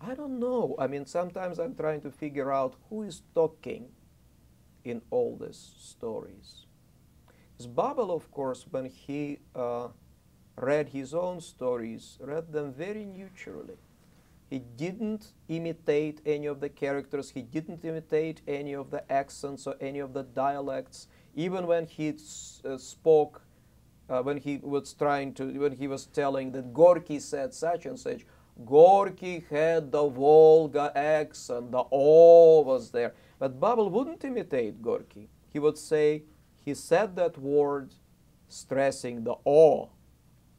I don't know. I mean, sometimes I'm trying to figure out who is talking in all these stories. Because Babel, of course, when he read his own stories, read them very neutrally. He didn't imitate any of the characters. He didn't imitate any of the accents or any of the dialects. Even when he spoke, when he was telling that Gorky said such and such, Gorky had the Volga accent, the O was there. But Babel wouldn't imitate Gorky. He would say, he said that word stressing the O,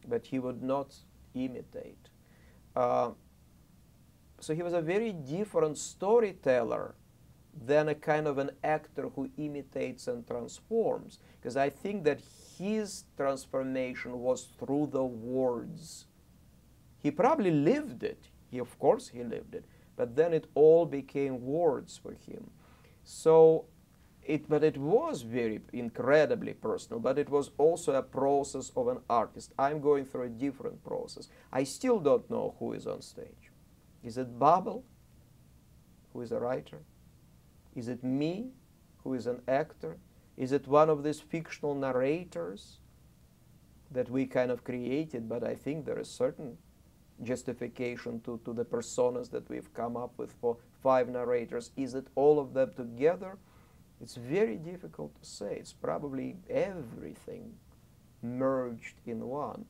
but he would not imitate. So he was a very different storyteller than a kind of an actor who imitates and transforms. Because I think that his transformation was through the words. He probably lived it. Of course he lived it. But then it all became words for him. So, but it was very incredibly personal, but it was also a process of an artist. I'm going through a different process. I still don't know who is on stage. Is it Babel, who is a writer? Is it me, who is an actor? Is it one of these fictional narrators that we kind of created? But I think there is certain justification to the personas that we've come up with for 5 narrators. Is it all of them together? It's very difficult to say. It's probably everything merged in one.